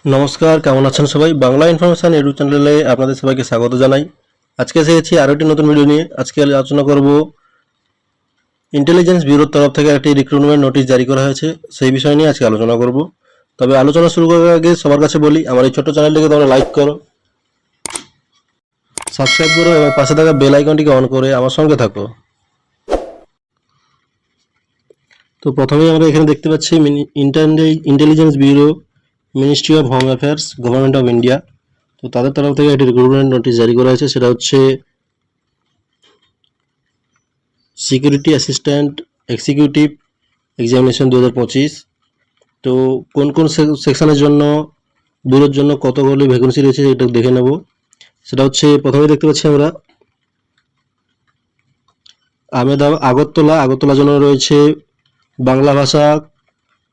নমস্কার, কেমন আছেন সবাই? বাংলা ইনফরমেশন ইউটিউব চ্যানেলে আপনাদের সবাইকে স্বাগত জানাই। আজকে এসেছি আরও একটি নতুন ভিডিও নিয়ে। আজকে আলোচনা করব ইন্টেলিজেন্স ব্যুরোর তরফ থেকে একটি রিক্রুটমেন্ট নোটিশ জারি করা হয়েছে, সেই বিষয় নিয়ে আজকে আলোচনা করব। তবে আলোচনা শুরু করার আগে সবার কাছে বলি, আমার এই ছোট্ট চ্যানেলটিকে তোমরা লাইক করো, সাবস্ক্রাইব করো এবং পাশে থাকা বেল আইকনটিকে অন করে আমার সঙ্গে থাকো। তো প্রথমেই আমরা এখানে দেখতে পাচ্ছি intelligence bureau, ministry of home affairs, government of India. তো তাদের তরফ থেকে একটি রিক্রুটমেন্ট নোটিশ জারি করা হয়েছে, সেটা হচ্ছে সিকিউরিটি অ্যাসিস্ট্যান্ট এক্সিকিউটিভ এক্সামিনেশন 2025। তো কোন কোন সেকশনের জন্য, ব্যুরোর জন্য কতগুলি ভ্যাকেন্সি রয়েছে এটা দেখে নেব। সেটা হচ্ছে প্রথমে দেখতে পাচ্ছি আমরা আগরতলা জন্য রয়েছে বাংলা ভাষা,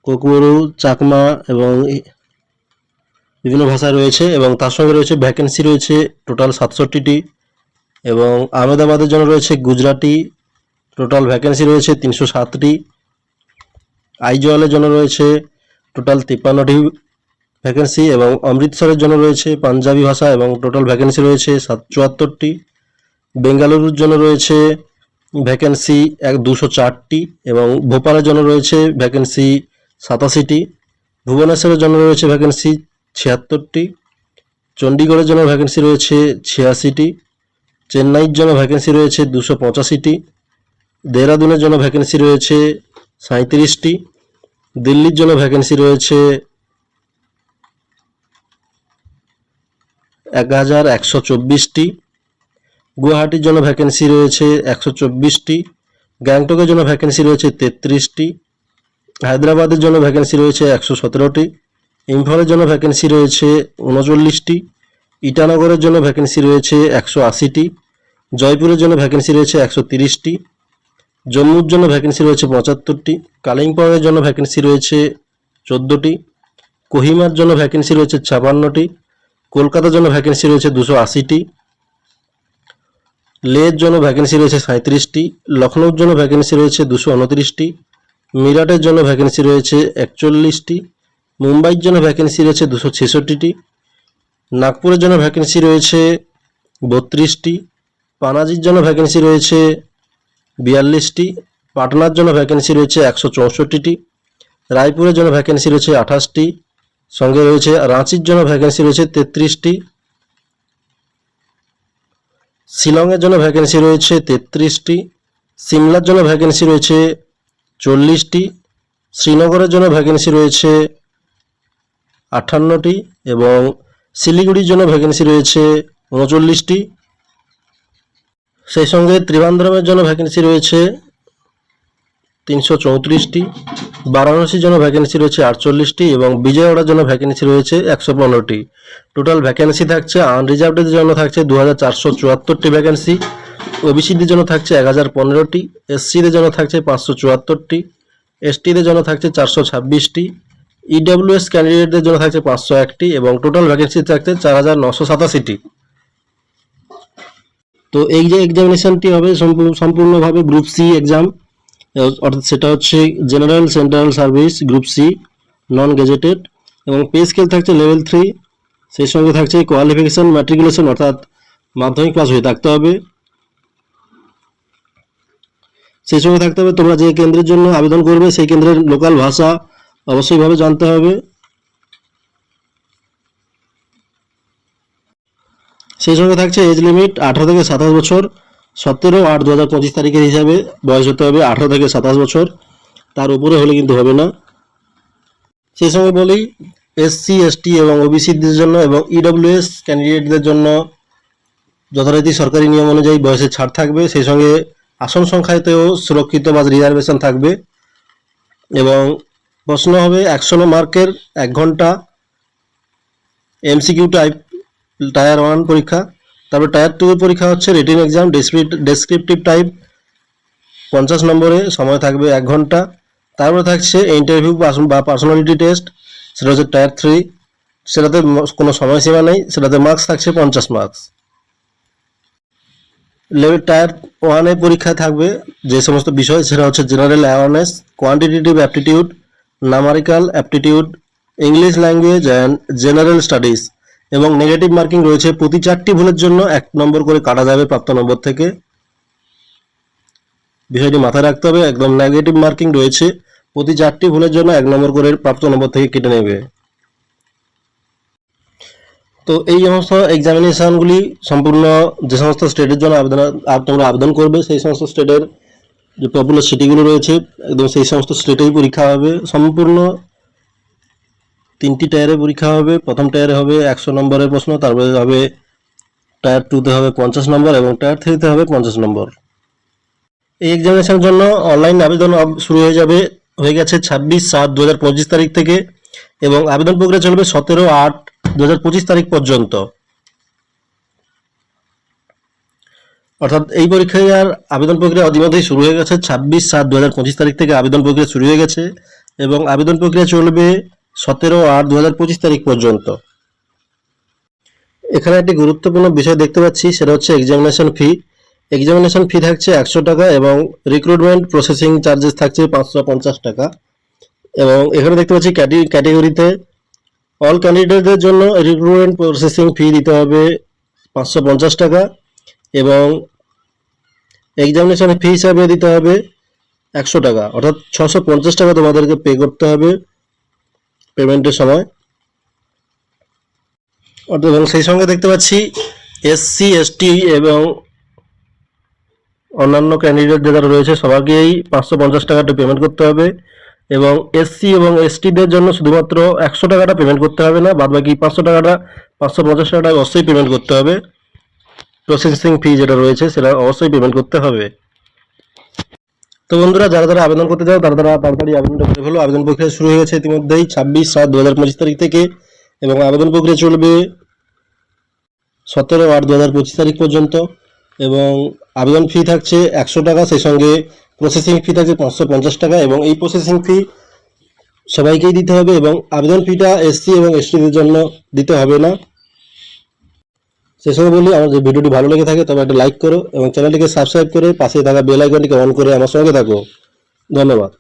কোকুরু, চাকমা এবং বিভিন্ন ভাষা রয়েছে, এবং তার সঙ্গে রয়েছে ভ্যাকেন্সি রয়েছে টোটাল 67টি। এবং আহমেদাবাদের জন্য রয়েছে গুজরাটি, টোটাল ভ্যাকেন্সি রয়েছে 307টি। আইজওয়ালের জন্য রয়েছে টোটাল 53টি ভ্যাকেন্সি, এবং অমৃতসরের জন্য রয়েছে পাঞ্জাবি ভাষা এবং টোটাল ভ্যাকেন্সি রয়েছে 74টি। বেঙ্গালুরুর জন্য রয়েছে ভ্যাকেন্সি 204টি, এবং ভোপালের জন্য রয়েছে ভ্যাকেন্সি 87টি। ভুবনেশ্বরের জন্য রয়েছে ভ্যাকেন্সি 76টি। চণ্ডীগড়ের জন্য ভ্যাকেন্সি রয়েছে 86টি। চেন্নাইয়ের জন্য ভ্যাকেন্সি রয়েছে 285টি। দেহরাদুনের জন্য ভ্যাকেন্সি রয়েছে 37টি। দিল্লির জন্য ভ্যাকেন্সি রয়েছে 1124টি। গুয়াহাটির জন্য ভ্যাকেন্সি রয়েছে 124টি। গ্যাংটকের জন্য ভ্যাকেন্সি রয়েছে 33টি। হায়দ্রাবাদের জন্য ভ্যাকেন্সি রয়েছে 117টি। ইম্ফলের জন্য ভ্যাকেন্সি রয়েছে 39টি। ইটানগরের জন্য ভ্যাকেন্সি রয়েছে 180টি। জয়পুরের জন্য ভ্যাকেন্সি রয়েছে 130টি। জম্মুর জন্য ভ্যাকেন্সি রয়েছে 75টি। কালিম্পংয়ের জন্য ভ্যাকেন্সি রয়েছে 14টি। কোহিমার জন্য ভ্যাকেন্সি রয়েছে 56টি। কলকাতার জন্য ভ্যাকেন্সি রয়েছে 280টি। লের জন্য ভ্যাকেন্সি রয়েছে 37টি। লখনৌর জন্য ভ্যাকেন্সি রয়েছে 229টি। মিরাটের জন্য ভ্যাকেন্সি রয়েছে 41টি। মুম্বাইয়ের জন্য ভ্যাকেন্সি রয়েছে 266টি। নাগপুরের জন্য ভ্যাকেন্সি রয়েছে 32টি। পানাজির জন্য ভ্যাকেন্সি রয়েছে 42টি। পাটনার জন্য ভ্যাকেন্সি রয়েছে 164টি। রায়পুরের জন্য ভ্যাকেন্সি রয়েছে 28টি। সঙ্গে রয়েছে রাঁচির জন্য ভ্যাকেন্সি রয়েছে 33টি। শিলংয়ের জন্য ভ্যাকেন্সি রয়েছে 33টি। সিমলার জন্য ভ্যাকেন্সি রয়েছে 40টি। শ্রীনগরের জন্য ভ্যাকেন্সি রয়েছে 58টি, এবং শিলিগুড়ির জন্য ভ্যাকেন্সি রয়েছে 39টি। সেই সঙ্গে ত্রিবান্দ্রমের জন্য ভ্যাকেন্সি রয়েছে 334টি। বারাণসীর জন্য ভ্যাকেন্সি রয়েছে 48টি, এবং বিজয়ওয়াড়ার জন্য ভ্যাকেন্সি রয়েছে 115টি। টোটাল ভ্যাকেন্সি থাকছে আনরিজার্ভদের জন্য থাকছে 2474টি ভ্যাকেন্সি, ওবিসিদের জন্য থাকছে 1015টি, এসসিদের জন্য থাকছে 574টি, এসটিদের জন্য থাকছে 426টি, ইডব্লিউএস ক্যান্ডিডেটদের জন্য থাকছে 501টি, এবং টোটাল ভ্যাকেন্সি থাকছে 4987টি। তো এই যে এক্সামিনেশনটি হবে সম্পূর্ণভাবে গ্রুপ সি এক্সাম, অর্থাৎ সেটা হচ্ছে general central service group C, non gazetted, এবং পে স্কেল থাকছে লেভেল 3। সেই সঙ্গে থাকছে কোয়ালিফিকেশন ম্যাট্রিকুলেশন, অর্থাৎ মাধ্যমিক পাস হয়ে থাকতে হবে। সেই সঙ্গে থাকতে হবে তোমরা যে কেন্দ্রের জন্য আবেদন করবে সেই কেন্দ্রের লোকাল ভাষা অবশ্যইভাবে জানতে হবে। সেই সঙ্গে থাকছে এজ লিমিট 18 থেকে 27 বছর, 17/8/2025 তারিখের হিসাবে বয়স হতে হবে 18 থেকে 27 বছর, তার উপরে হলে কিন্তু হবে না। সেই সঙ্গে বলি এসসি এসটি এবং ওবিসিদের জন্য এবং ইডব্লিউএস ক্যান্ডিডেটদের জন্য যথারীতি সরকারি নিয়ম অনুযায়ী বয়সের ছাড় থাকবে। সেই সঙ্গে আসন সংখ্যাতেও সুরক্ষিত বা রিজার্ভেশন থাকবে, এবং প্রশ্ন হবে 100 মার্কের 1 ঘন্টা এমসিকিউ টাইপ টায়ার 1 পরীক্ষা। তারপর টায়ার 2 এর পরীক্ষা হচ্ছে রিটেন এক্সাম ডেসক্রিপটিভ টাইপ 50 নম্বরে, সময় থাকবে 1 ঘন্টা। তারপরে থাকছে ইন্টারভিউ বা পার্সোনালিটি টেস্ট, সেটা হচ্ছে টায়ার 3, সেটাতে কোনো সময়সীমা নেই, সেটাতে মার্কস থাকছে 50 মার্কস। লেভেল টায়ার 1 এর পরীক্ষায় থাকবে যে সমস্ত বিষয়, সেটা হচ্ছে general awareness, quantitative aptitude, numerical aptitude, English language and general studies, এবং নেগেটিভ মার্কিং রয়েছে প্রতি 4টি ভুলের জন্য 1 নম্বর করে কাটা যাবে প্রাপ্ত নম্বর থেকে। বিষয়টি মাথায় রাখতে হবে, একদম নেগেটিভ মার্কিং রয়েছে, প্রতি 4টি ভুলের জন্য 1 নম্বর করে প্রাপ্ত নম্বর থেকে কেটে নেবে। তো এই সমস্ত এক্সামিনেশনগুলি সম্পূর্ণ যে সমস্ত স্টেটের জন্য তোমরা আবেদন করবে সেই সমস্ত স্টেটের যে পপুলার সিটিগুলো রয়েছে একদম সেই সমস্ত স্টেটেই পরীক্ষা হবে। সম্পূর্ণ 3টি টায়ারে পরীক্ষা হবে। প্রথম টায়ারে হবে 100 নম্বরের প্রশ্ন, তারপরে হবে টায়ার 2তে হবে 50 নম্বর এবং টায়ার 3তে হবে 50 নম্বর। এই এক্সামিনেশনের জন্য অনলাইন আবেদন শুরু হয়ে গেছে 26/7/2025 তারিখ থেকে, এবং আবেদন প্রক্রিয়া চলবে 17/8/2025 তারিখ পর্যন্ত। অর্থাৎ এই পরীক্ষার আবেদন প্রক্রিয়া ইতিমধ্যেই শুরু হয়ে গেছে। 26/7/2025 তারিখ থেকে আবেদন প্রক্রিয়া শুরু হয়ে গেছে এবং আবেদন প্রক্রিয়া চলবে 17/8/2025 তারিখ পর্যন্ত। এখানে একটি গুরুত্বপূর্ণ বিষয় দেখতে পাচ্ছি, সেটা হচ্ছে এক্সামিনেশন ফি। এক্সামিনেশন ফি থাকছে 100 টাকা এবং রিক্রুটমেন্ট প্রসেসিং চার্জেস থাকছে 550 টাকা। এবং এখানে দেখতে পাচ্ছি ক্যাটেগরিতে অল ক্যান্ডিডেটদের জন্য রিক্রুটমেন্ট প্রসেসিং ফি দিতে হবে 550 টাকা এবং এক্সামিনেশন ফি হিসাবে দিতে হবে 100 টাকা, অর্থাৎ 650 টাকা তোমাদেরকে পে করতে হবে পেমেন্টের সময়। এবং সেই সঙ্গে দেখতে পাচ্ছি SC ST এবং অন্যান্য ক্যান্ডিডেট যারা রয়েছে সবাইকেই 550 টাকাটা পেমেন্ট করতে হবে এবং SC এবং STদের জন্য শুধুমাত্র 100 টাকাটা পেমেন্ট করতে হবে না, বাদ বাকি 550 টাকাটা অবশ্যই পেমেন্ট করতে হবে। প্রসেসিং ফি যেটা রয়েছে সেটা অবশ্যই পেমেন্ট করতে হবে। তো বন্ধুরা, যারা আবেদন করতে চাও তারা তাড়াতাড়ি আবেদনটা করে ফেলো। আবেদন প্রক্রিয়া শুরু হয়ে গেছে ইতিমধ্যেই 26/7/2025 তারিখ থেকে এবং আবেদন প্রক্রিয়া চলবে 17/8/2025 তারিখ পর্যন্ত। এবং আবেদন ফি থাকছে 100 টাকা, সেই সঙ্গে প্রসেসিং ফি থাকছে 550 টাকা এবং এই প্রসেসিং ফি সবাইকেই দিতে হবে এবং আবেদন ফিটা SC এবং STদের জন্য দিতে হবে না। সেসব বলি, আমার যে ভিডিওটি ভালো লেগে থাকে তবে একটা লাইক করো এবং চ্যানেলটিকে সাবস্ক্রাইব করে পাশে থাকা বেল আইকনটিকে অন করে আমার সঙ্গে থাকো। ধন্যবাদ।